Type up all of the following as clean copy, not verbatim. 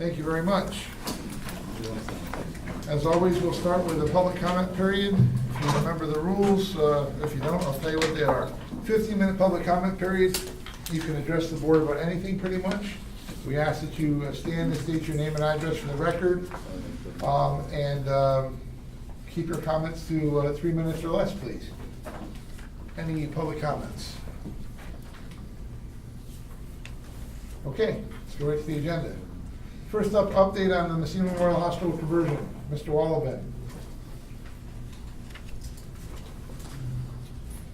Thank you very much. As always, we'll start with a public comment period. If you remember the rules, if you don't, I'll tell you what they are. 15-minute public comment period. You can address the board about anything pretty much. We ask that you stand and state your name and address for the record. And keep your comments to 3 minutes or less, please. Any public comments? Okay, let's go right to the agenda. First up, update on the Messina Memorial Hospital conversion. Mr. Wallaben.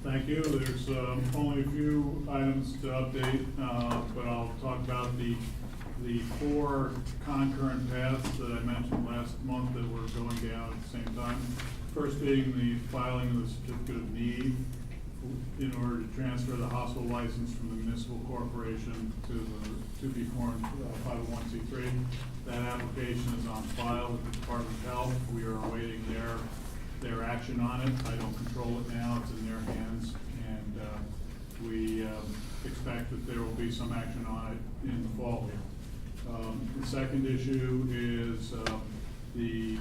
Thank you. There's only a few items to update, but I'll talk about the four concurrent paths that I mentioned last month that were going down at the same time. First being the filing of the certificate of need in order to transfer the hospital license from the municipal corporation to the to-be-formed 501c3. That application is on file with the Department of Health. We are awaiting their action on it. I don't control it now, it's in their hands, and we expect that there will be some action on it in the fall here. The second issue is the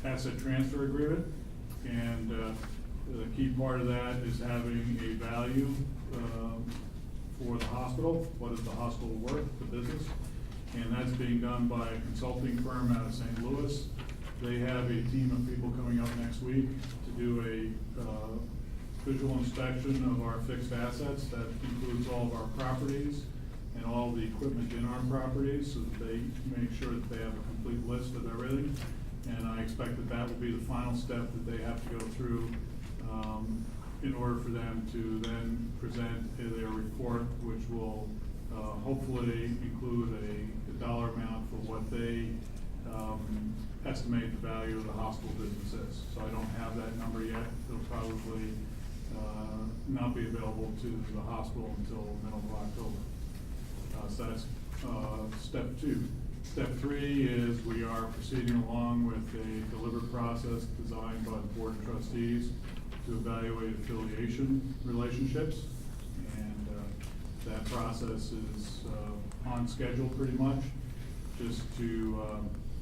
asset transfer agreement, and the key part of that is having a value for the hospital. What is the hospital worth, the business? And that's being done by a consulting firm out of St. Louis. They have a team of people coming up next week to do a visual inspection of our fixed assets. That includes all of our properties and all the equipment in our properties, so that they make sure that they have a complete list of everything. And I expect that that will be the final step that they have to go through in order for them to then present their report, which will hopefully include a dollar amount for what they estimate the value of the hospital business is. So I don't have that number yet. It'll probably not be available to the hospital until middle of October. So that's step two. Step three is we are proceeding along with a deliberate process designed by the Board of Trustees to evaluate affiliation relationships. And that process is on schedule pretty much. Just to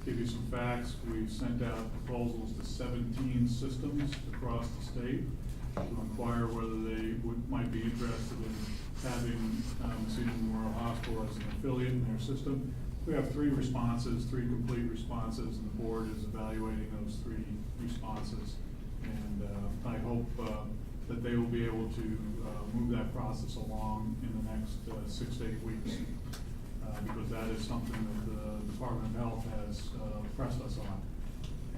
give you some facts, we've sent out proposals to 17 systems across the state to inquire whether they might be interested in having Messina Memorial Hospital as an affiliate in their system. We have 3 responses, 3 complete responses, and the board is evaluating those 3 responses. And I hope that they will be able to move that process along in the next 6 to 8 weeks. Because that is something that the Department of Health has pressed us on.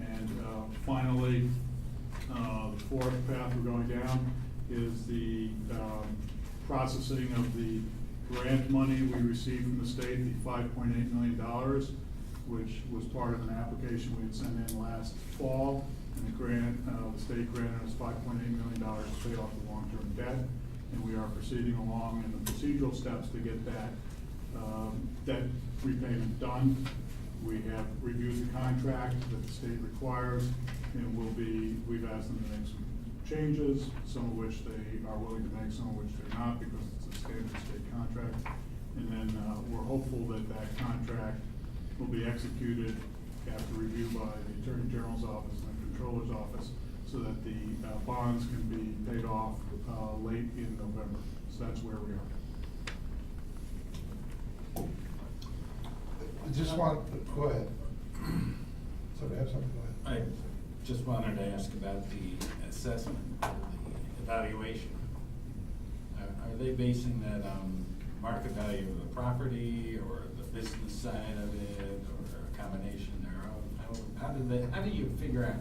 And finally, the fourth path we're going down is the processing of the grant money we received from the state, the $5.8 million, which was part of an application we had sent in last fall. And the grant, the state granted us $5.8 million to pay off the long-term debt. And we are proceeding along in the procedural steps to get that debt repayment done. We have reviewed the contract that the state requires, and we've asked them to make some changes, some of which they are willing to make, some of which they're not, because it's a standard state contract. And then we're hopeful that that contract will be executed after review by the Attorney General's office and the Controller's office, so that the bonds can be paid off late in November. So that's where we are. I just want, go ahead. Somebody have something? Go ahead. I just wanted to ask about the assessment, the evaluation. Are they basing that on market value of the property or the business side of it or a combination thereof? How do you figure out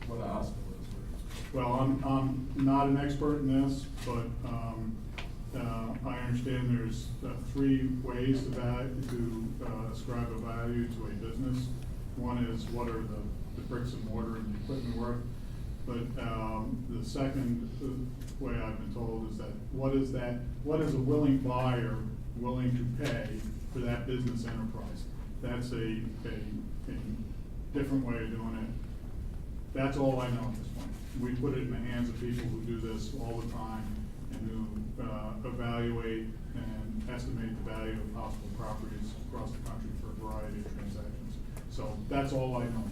what a hospital is worth? Well, I'm not an expert in this, but I understand there's 3 ways to ascribe a value to a business. One is what are the bricks and mortar and the equipment worth. But the second way I've been told is that what is a willing buyer willing to pay for that business enterprise? That's a different way of doing it. That's all I know at this point. We put it in the hands of people who do this all the time and who evaluate and estimate the value of hospital properties across the country for a variety That's all I know.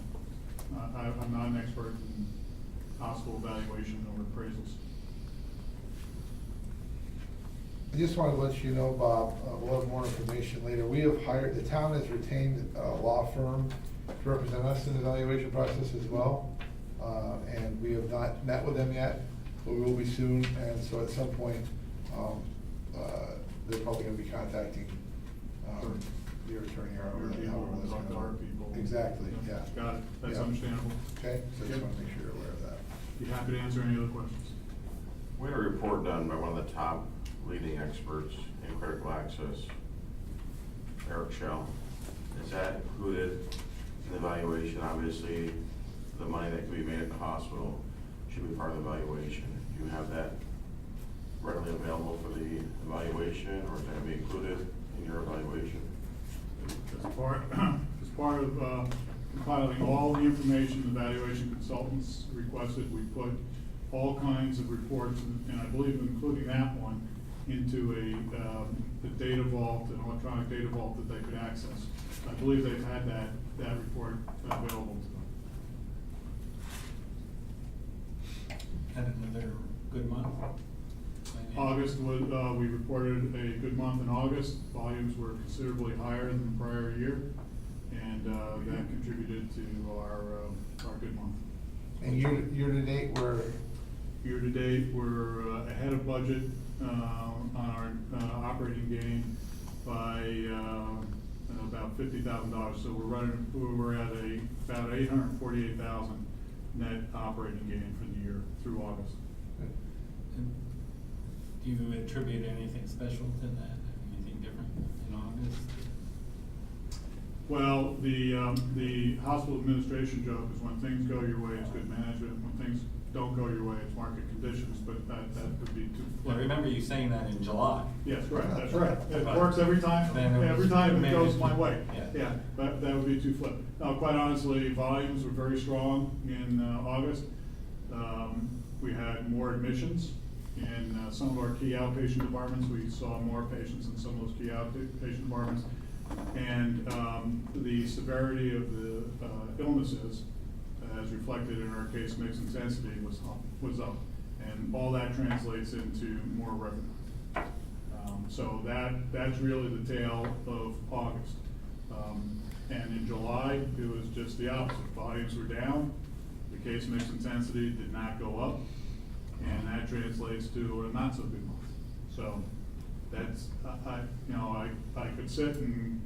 I'm not an expert in hospital evaluation or appraisals. I just wanted to let you know, Bob, we'll have more information later. We have hired, the town has retained a law firm to represent us in the evaluation process as well. And we have not met with them yet, but we will be soon. And so at some point, they're probably gonna be contacting, your attorney or Our people, however that's talk to gonna our work. people. Exactly, yeah. Got it, that's Yeah. understandable. Okay, so just Yep. wanna make sure you're aware of that. Be happy to answer any other questions. We had a report done by one of the top leading experts in critical access, Eric Shell. Is that included in the evaluation? Obviously, the money that can be made at the hospital should be part of the evaluation. Do you have that readily available for the evaluation, or is that gonna be included in your evaluation? As part of compiling all the information the valuation consultants requested, we put all kinds of reports, and I believe including that one, into the data vault, an electronic data vault that they could access. I believe they've had that report available to them. Had another good month? August was, we reported a good month in August. Volumes were considerably higher than the prior year, and that contributed to our good month. And year to date, we're, Year to date, we're ahead of budget on our operating gain by about $50,000. So we're at about $848,000 net operating gain for the year through August. And do you attribute anything special to that, anything different in August? Well, the hospital administration joke is when things go your way, it's good management. When things don't go your way, it's market conditions, but that would be too. I remember you saying that in July. Yes, right, that's right. It works every time, Then it was every time it goes managed. my way. Yeah. Yeah, but that would be too flip. Now, quite honestly, volumes were very strong in August. We had more admissions in some of our key outpatient departments. We saw more patients in some of those key outpatient departments. And the severity of the illnesses, as reflected in our case mix intensity, was up. And all that translates into more revenue. So that's really the tale of August. And in July, it was just the opposite. Volumes were down, the case mix intensity did not go up, and that translates to a not so good month. So that's, I could sit and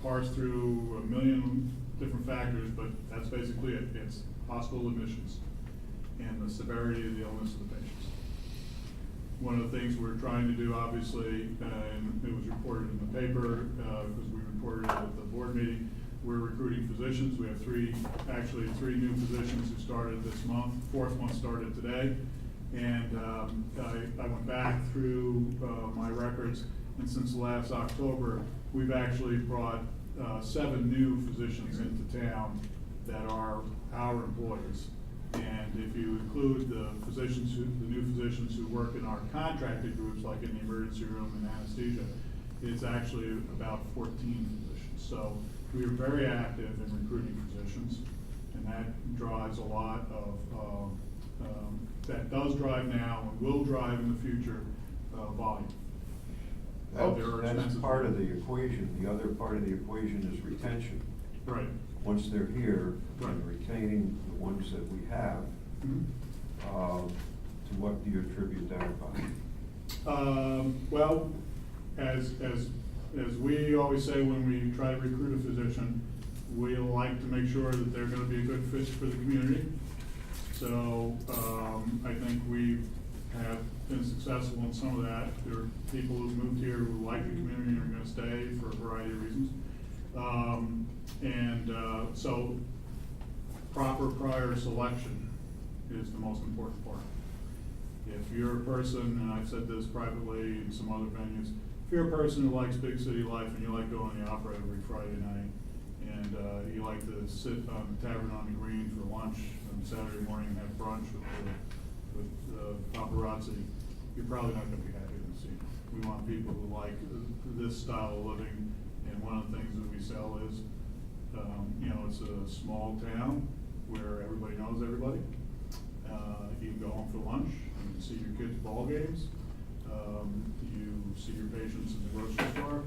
parse through a million different factors, but that's basically it. It's hospital admissions and the severity of the illness of the patients. One of the things we're trying to do, obviously, and it was reported in the paper, because we reported it at the board meeting, we're recruiting physicians. We have three new physicians who started this month. Fourth one started today. And I went back through my records, and since last October, we've actually brought 7 new physicians into town that are our employees. And if you include the new physicians who work in our contracted groups, like in the emergency room and anesthesia, it's actually about 14 physicians. So we are very active in recruiting physicians, and that drives a lot of, that does drive now and will drive in the future, volume. There are That's expenses. part of the equation. The other part of the equation is retention. Right. Once they're here, Right. and retaining the ones that we have, Mhm. to what do you attribute that by? Well, as we always say when we try to recruit a physician, we like to make sure that they're gonna be a good fit for the community. So, I think we have been successful in some of that. There are people who've moved here who like the community and are gonna stay for a variety of reasons. So proper prior selection is the most important part. If you're a person, and I've said this privately in some other venues, if you're a person who likes big city life and you like going to the opera every Friday night, and you like to sit on the Tavern on the Green for lunch on Saturday morning and have brunch with paparazzi, you're probably not gonna be happy in the scene. We want people who like this style of living, and one of the things that we sell is, it's a small town where everybody knows everybody. You can go home for lunch, you can see your kids' ball games, you see your patients in the grocery store,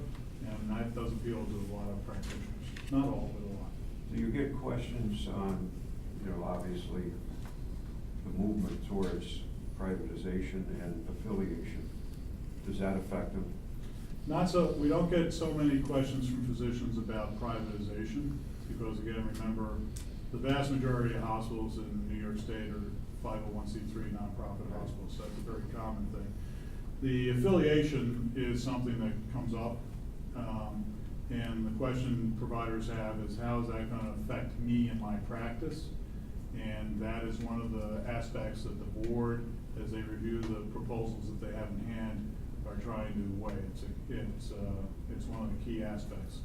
and that does appeal to a lot of practitioners. Not all, but a lot. Do you get questions on, obviously, the movement towards privatization and affiliation? Does that affect them? Not so, we don't get so many questions from physicians about privatization, because again, remember, the vast majority of hospitals in New York State are 501c3 nonprofit hospitals, so that's a very common thing. The affiliation is something that comes up, and the question providers have is, how is that gonna affect me and my practice? And that is one of the aspects that the board, as they review the proposals that they have in hand, are trying to weigh. It's one of the key aspects,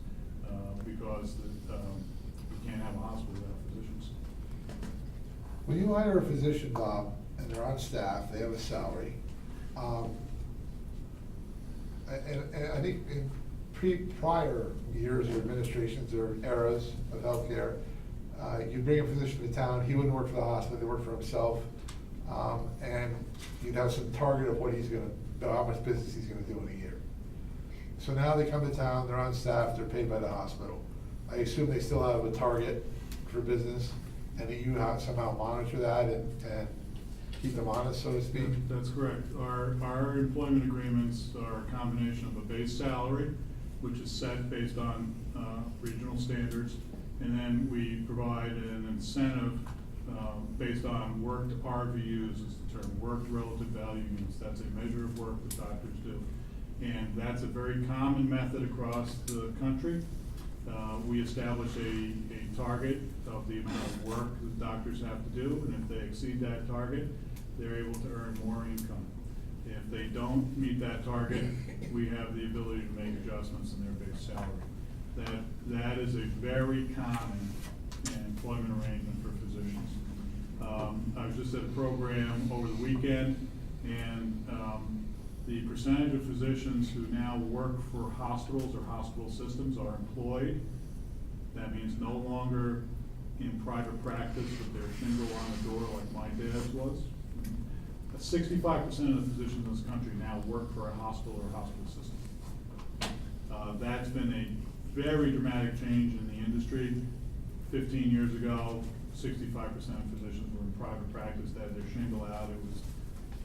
because you can't have a hospital without physicians. When you hire a physician, Bob, and they're on staff, they have a salary, and I think in prior years or administrations or eras of healthcare, you bring a physician to town, he wouldn't work for the hospital, he'd work for himself, and you'd have some target of what he's gonna, how much business he's gonna do in a year. So now they come to town, they're on staff, they're paid by the hospital. I assume they still have a target for business, and that you somehow monitor that and keep them honest, so to speak? That's correct. Our employment agreements are a combination of a base salary, which is set based on regional standards, and then we provide an incentive based on worked RVUs, is the term, worked relative value units. That's a measure of work that doctors do. And that's a very common method across the country. We establish a target of the amount of work that doctors have to do, and if they exceed that target, they're able to earn more income. If they don't meet that target, we have the ability to make adjustments in their base salary. That is a very common employment arrangement for physicians. I was just at a program over the weekend, and the percentage of physicians who now work for hospitals or hospital systems are employed. That means no longer in private practice with their shingle on the door like my dad's was. 65% of the physicians in this country now work for a hospital or hospital system. That's been a very dramatic change in the industry. 15 years ago, 65% of physicians were in private practice that had their shingle out. It was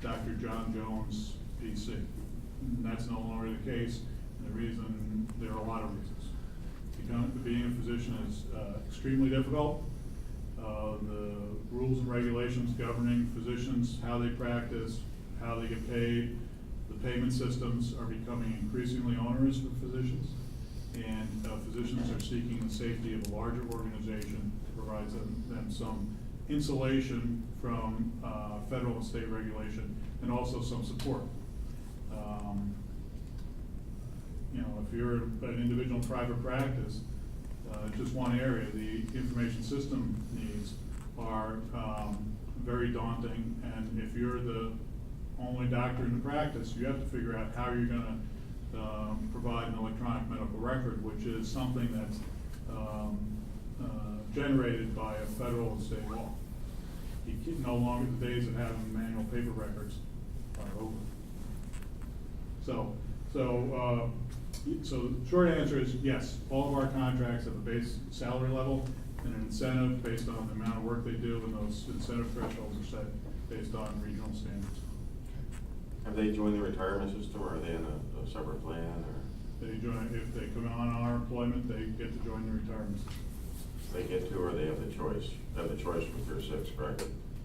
Dr. John Jones, PC. And that's no longer the case. And the reason, there are a lot of reasons. Being a physician is extremely difficult. The rules and regulations governing physicians, how they practice, how they get paid, the payment systems are becoming increasingly onerous for physicians. And physicians are seeking the safety of a larger organization to provide them some insulation from federal and state regulation, and also some support. If you're an individual in private practice, just one area, the information system needs are very daunting, and if you're the only doctor in the practice, you have to figure out how you're gonna provide an electronic medical record, which is something that's generated by a federal and state law. No longer, the days of having manual paper records are over. So the short answer is yes, all of our contracts have a base salary level and an incentive based on the amount of work they do, and those incentive thresholds are set based on regional standards. Have they joined the retirement system, or are they in a separate plan, or? They join, if they come on our employment, they get to join the retirement system. They get to, or they have the choice? They have the choice with your 6, correct?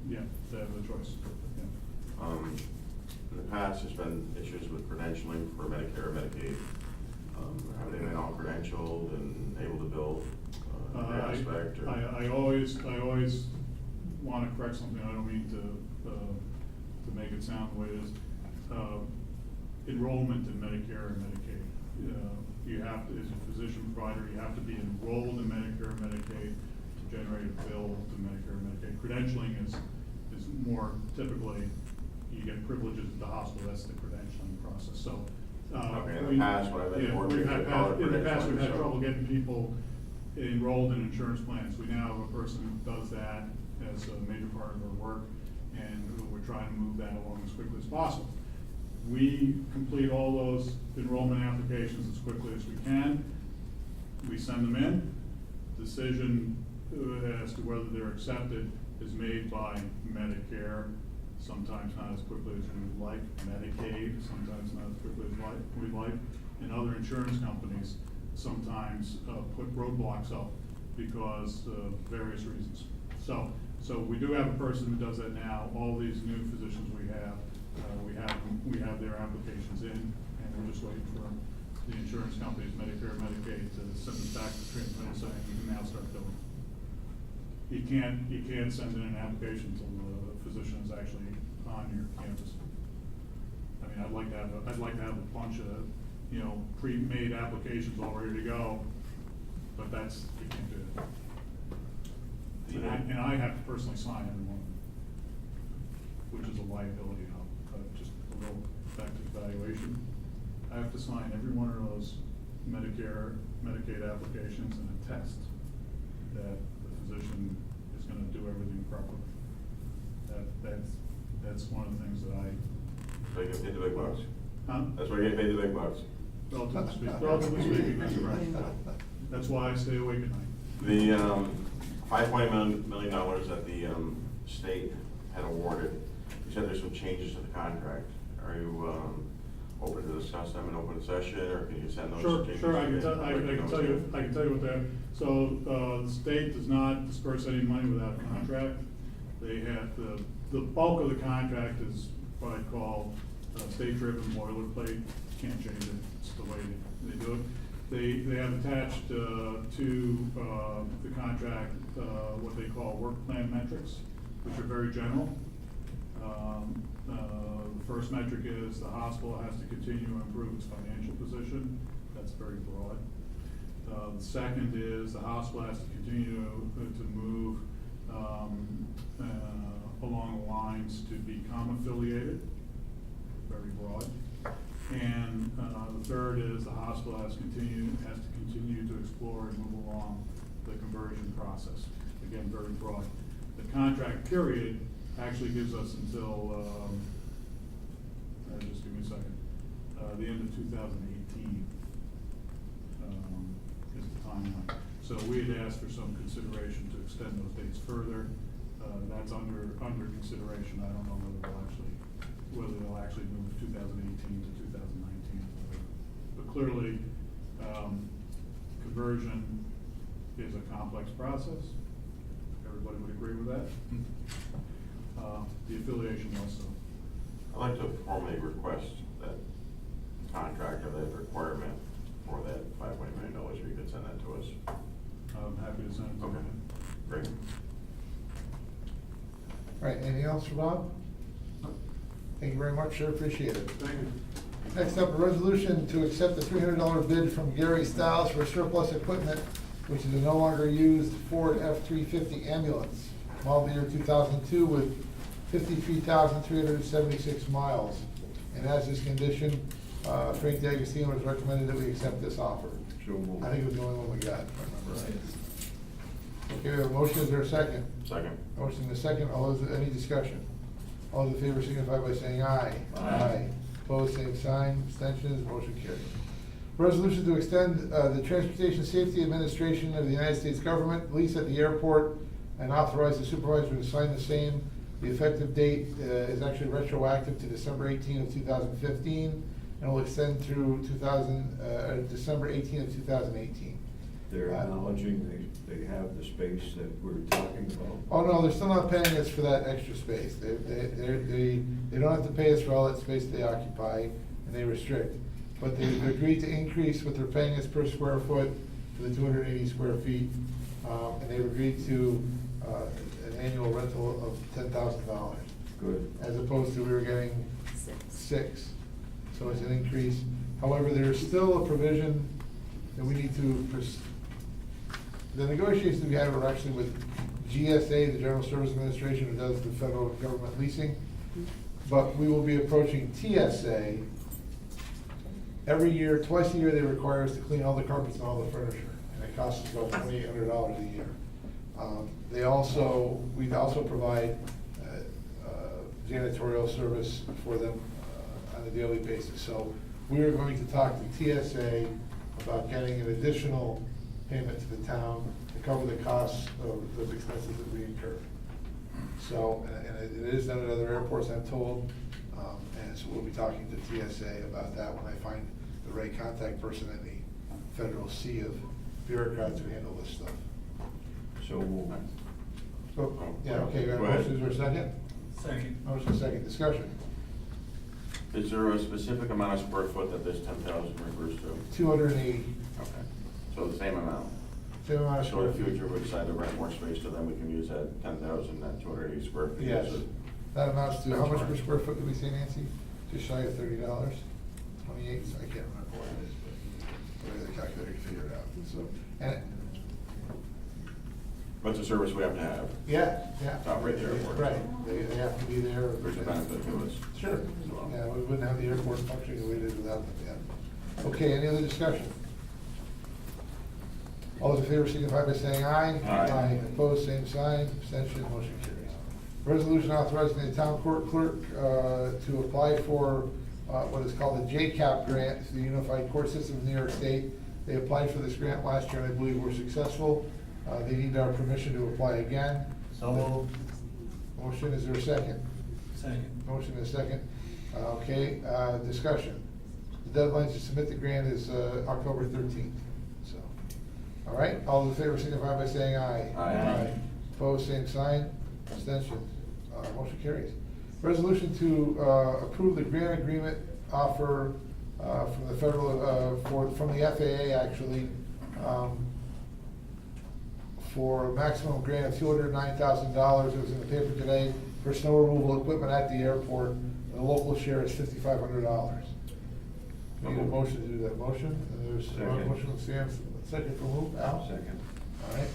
Yeah, they have the choice. Yeah. In the past, there's been issues with credentialing for Medicare or Medicaid. Have they been all credentialed and able to bill every aspect? Or? I always want to correct something. I don't mean to make it sound the way it is. Enrollment in Medicare and Medicaid. You have to, as a physician provider, you have to be enrolled in Medicare and Medicaid to generate a bill to Medicare and Medicaid. Credentialing is more typically, you get privileges at the hospital. That's the credentialing process. So. Okay, in the past, when I've been working, in the past, we've had trouble getting people enrolled in insurance plans. We now have a person who does that as a major part of our work, and who we're trying to move that along as quickly as possible. We complete all those enrollment applications as quickly as we can. We send them in. Decision as to whether they're accepted is made by Medicare, sometimes not as quickly as we'd like, Medicaid, sometimes not as quickly as we'd like, and other insurance companies sometimes put roadblocks up because of various reasons. So we do have a person who does that now. All these new physicians we have their applications in, and we're just waiting for the insurance companies, Medicare, Medicaid, to send us back the transmittal saying you can now start billing. You can't send in an application until the physician is actually on your campus. I mean, I'd like to have a bunch of, pre-made applications all ready to go, but you can't do that. And I have to personally sign every one, which is a liability now. Just to go back to the evaluation, I have to sign every one of those Medicare, Medicaid applications and attest that the physician is gonna do everything properly. That's one of the things that So you get paid the big bucks. Huh? That's why you get paid the big bucks. Relatively speaking, that's right. That's why I stay awake at night. The $5.1 million that the state had awarded, you said there's some changes to the contract. Are you open to discuss them in open session, or can you send those changes? Sure, I can tell you what they're. So, the state does not disperse any money without a contract. They have, the bulk of the contract is what I call state-driven boilerplate. Can't change it, it's the way they do it. They have attached to the contract what they call work plan metrics, which are very general. The first metric is the hospital has to continue to improve its financial position. That's very broad. The second is the hospital has to continue to move along the lines to become affiliated. Very broad. And the third is the hospital has to continue to explore and move along the conversion process. Again, very broad. The contract period actually gives us until, just give me a second, the end of 2018 is the timeline. So we had asked for some consideration to extend those dates further. That's under consideration. I don't know whether they'll actually move 2018 to 2019. But clearly, conversion is a complex process. Everybody would agree with that. The affiliation also. I'd like to formally request that contract or that requirement for that $5.1 million, if you could send that to us. I'm happy to send it to Okay, you. great. All right, anything else for Bob? Thank you very much, sir, appreciate it. Thank you. Next up, a resolution to accept the $300 bid from Gary Stiles for surplus equipment, which is a no longer used Ford F-350 ambulance, model year 2002 with 53,376 miles. And as is condition, Frank D'Agostino has recommended that we accept this offer. So moved. I think it was the only one we got, if I remember right. Okay, we have a motion, is there a second? Second. Motion and a second, all those, any discussion? All those in favor signify by saying aye. Aye. Opposed, same sign, abstentions, motion carries. Resolution to extend the Transportation Safety Administration of the United States Government lease at the airport and authorize the supervisor to sign the same. The effective date is actually retroactive to December 18 of 2015 and will extend through December 18 of 2018. They're acknowledging they have the space that we're talking about. Oh, no, they're still not paying us for that extra space. They don't have to pay us for all that space they occupy, and they restrict. But they've agreed to increase what they're paying us per square foot for the 280 square feet. And they've agreed to an annual rental of $10,000. Good. As opposed to we were getting six. So it's an increase. However, there's still a provision that we need to, the negotiations we had were actually with GSA, the General Service Administration, who does the federal government leasing. But we will be approaching TSA. Every year, twice a year, they require us to clean all the carpets and all the furniture. And it costs us about $2,800 a year. We also provide janitorial service for them on a daily basis. So we are going to talk to TSA about getting an additional payment to the town to cover the costs of those expenses that we incur. So, and it is done at other airports, I'm told, and so we'll be talking to TSA about that when I find the right contact person in the federal sea of bureaucrats who handle this stuff. So we'll, So, yeah, okay, got a Go ahead. motion, is there a second? Second. Motion, second, discussion. Is there a specific amount of square foot that this 10,000 refers to? 280, Okay. So the same amount? same amount of So square in the feet. future, we decide to rent more space to them, we can use that 10,000, that 280 square feet. Yes, as a- that amounts to, how much per square foot did we say, Nancy? Just shy of $30, 28, so I can't remember what it is, but whatever the calculator can figure it out, so. And, But it's a service we have to have. yeah. To operate the airport. Right, they have to be there. There's a benefit to us. Sure, as well. yeah, we wouldn't have the airport functioning the way it is without them, yeah. Okay, any other discussion? All those in favor signify by saying aye. Aye. Opposed, same sign, abstention, motion carries. Resolution authorizing the town court clerk to apply for what is called the JCAP grant to the Unified Court System of New York State. They applied for this grant last year and I believe were successful. They need our permission to apply again. So moved. Motion, is there a second? Second. Motion is second. Okay, discussion. The deadline to submit the grant is October 13th, so. All right, all in favor signify by saying aye. Aye. Opposed, same sign, abstention, motion carries. Resolution to approve the grant agreement offer from the federal, from the FAA actually, for a maximum grant of $209,000. It was in the paper today for snow removal equipment at the airport. The local share is $5,500. We need a motion to do that. Motion, and there's a Second. motion from Sam, second from who? Al? second. All right,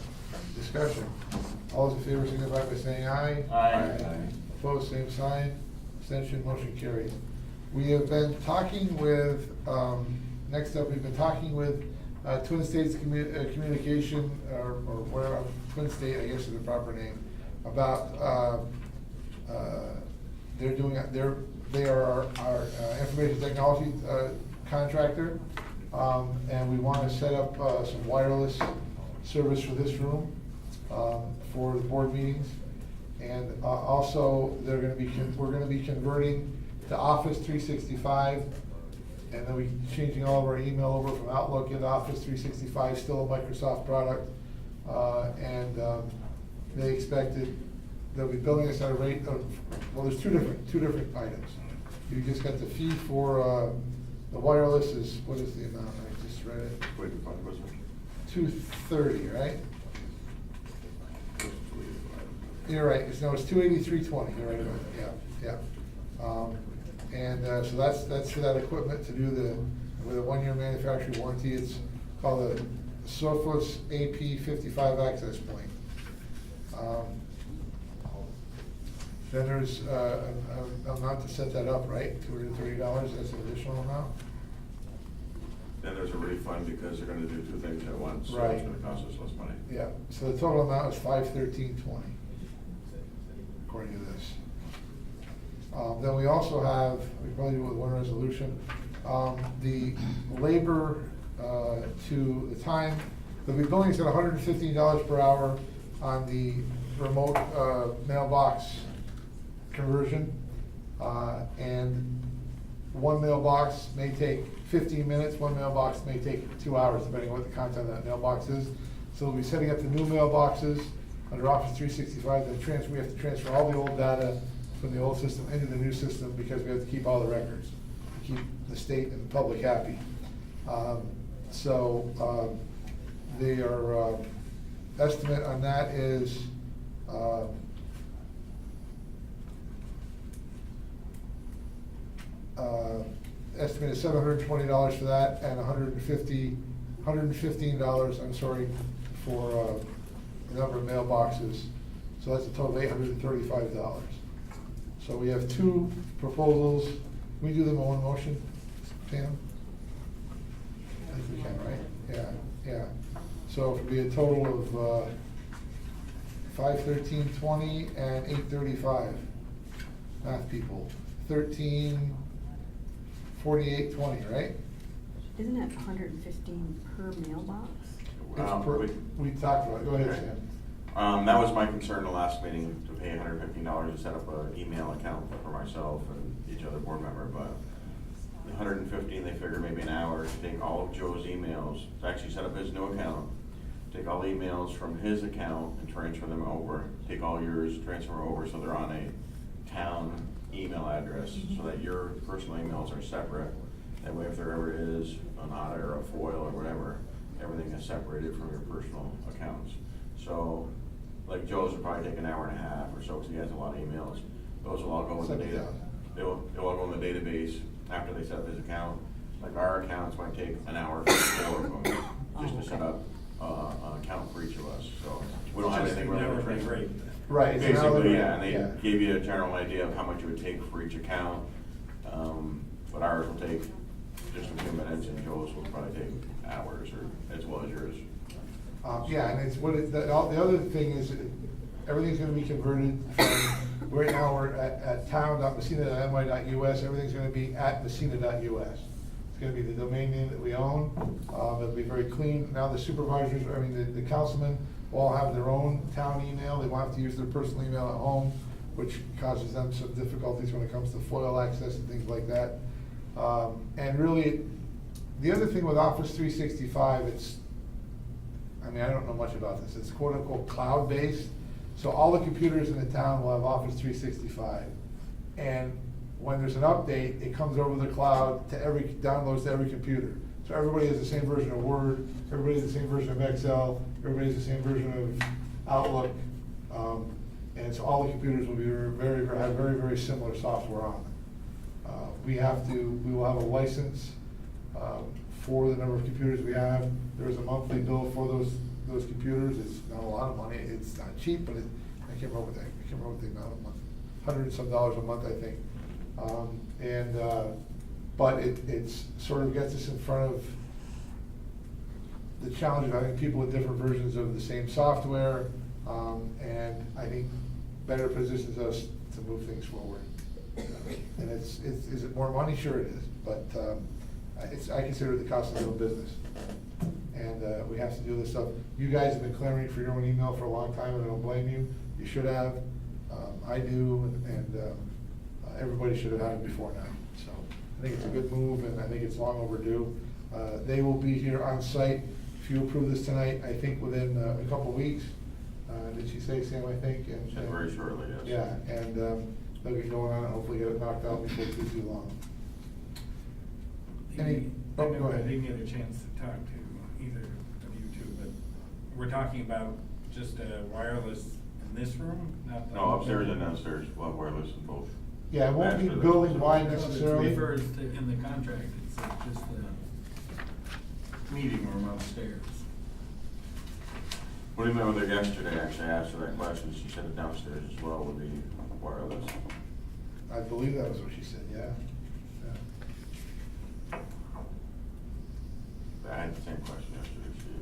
discussion. All those in favor signify by saying aye. Aye. Opposed, same sign. Abstention, motion carries. We have been talking with, next up, we've been talking with Twin States Communication, or whatever, Twin State, I guess is the proper name, about, they are our information technology contractor, and we want to set up some wireless service for this room for the board meetings. And also, we're gonna be converting to Office 365, and then we changing all of our email over from Outlook into Office 365, still a Microsoft product. They expected, they'll be billing us at a rate of, well, there's two different items. You just got the fee for the wireless is, what is the amount? I just read it. Wait, what was it? $230, right? You're right, it's $283.20, you're right about that, yeah. So that's for that equipment to do with a 1-year manufacturer warranty. It's called the Sophos AP55 access point. Then there's an amount to set that up, right? $230, that's an additional amount? Then there's a refund because they're gonna do two things at once, so Right. it's gonna cost us less money. Yeah, so the total amount is $513.20, according to this. Then we also have, we probably do it with one resolution, the labor to the time, they'll be billing us at $115 per hour on the remote mailbox conversion. And one mailbox may take 15 minutes, one mailbox may take 2 hours, depending on what the content of that mailbox is. So we'll be setting up the new mailboxes under Office 365, then we have to transfer all the old data from the old system into the new system because we have to keep all the records, to keep the state and the public happy. Their estimate on that is estimate is $720 for that and $115, I'm sorry, for the number of mailboxes. So that's a total of $835. So we have two proposals. Can we do them in one motion, Pam? I think we can, right? Yeah. So it'll be a total of 513.20 and 835. Math people, 1348.20, right? Isn't it 115 per mailbox? It's per, we talked about it, go ahead, Okay. Sam. That was my concern the last meeting, to pay $115 to set up an email account for myself and each other board member, but the $115, they figure maybe an hour to take all of Joe's emails, to actually set up his new account, take all the emails from his account and transfer them over, take all yours, transfer over, so they're on a town email address, so that your personal emails are separate. That way, if there ever is an audit or a FOIL or whatever, everything is separated from your personal accounts. So, like Joe's would probably take an hour and a half or so, because he has a lot of emails. Those will all go in the data. 70,000. They'll all go in the database after they set up his account. Like our accounts might take an hour for 4 of them, just to set up an account for each of us, so we don't have anything really to transfer. Right. it's an hourly Basically, rate, yeah, and they gave you a general idea of how much it would take for each account. But ours will take just a few minutes, and Joe's will probably take hours, or as well as yours. Yeah, and it's what it, the other thing is, everything's gonna be converted from, right now, we're at town.messina.my.us, everything's gonna be at messina.us. It's gonna be the domain name that we own, it'll be very clean. Now the supervisors, the councilmen will all have their own town email, they won't have to use their personal email at home, which causes them some difficulties when it comes to FOIL access and things like that. And really, the other thing with Office 365, I don't know much about this, it's quote unquote cloud-based, so all the computers in the town will have Office 365. And when there's an update, it comes over the cloud to downloads to every computer. So everybody has the same version of Word, everybody has the same version of Excel, everybody has the same version of Outlook. And so all the computers will be have very, very similar software on them. We will have a license for the number of computers we have. There is a monthly bill for those computers. It's not a lot of money. It's not cheap, but I can't remember what the amount a month, $100 and some a month, I think. But it's sort of gets us in front of the challenge of having people with different versions of the same software, and I think better positions us to move things forward. And is it more money? Sure it is, but I consider it the cost of doing business. And we have to do this stuff. You guys have been clamoring for your own email for a long time, and I don't blame you. You should have. I do, and everybody should have had it before now. So I think it's a good move, and I think it's long overdue. They will be here on site, if you approve this tonight, I think within a couple weeks. Did she say, Sam, I think? And Said very shortly, yes. Yeah, and they'll get going on it, hopefully get it knocked out before it's too long. I Go ahead. didn't get a chance to talk to either of you two, but we're talking about just wireless in this room, not the. No, upstairs and downstairs, we'll have wireless in both. Yeah, it won't be After the- building wide No, it necessarily. refers to, in the contract, it's just the meeting room upstairs. When we met with her yesterday, actually, I asked her that question, she said that downstairs as well would be wireless. I believe that was what she said, yeah. I had the same question yesterday, Steve,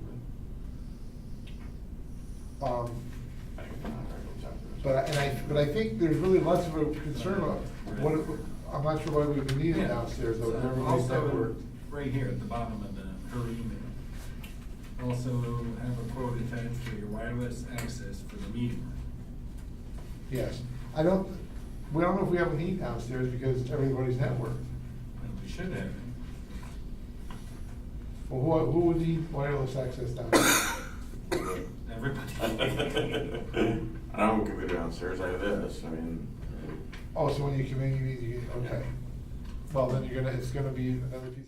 Yeah. I think it's not very good time for this. But I think there's really less of a concern about I'm not sure why we would need it downstairs though. So Everybody's also, network. right here at the bottom of her email. Also have a quote attached for your wireless access for the meeting room. Yes, we don't know if we have a need downstairs because everybody's network. Well, we should have it. Well, who would need wireless access downstairs? Everybody. I don't have a computer downstairs, I have this, I mean. Oh, so when you come in, okay. Well, then it's gonna be another piece.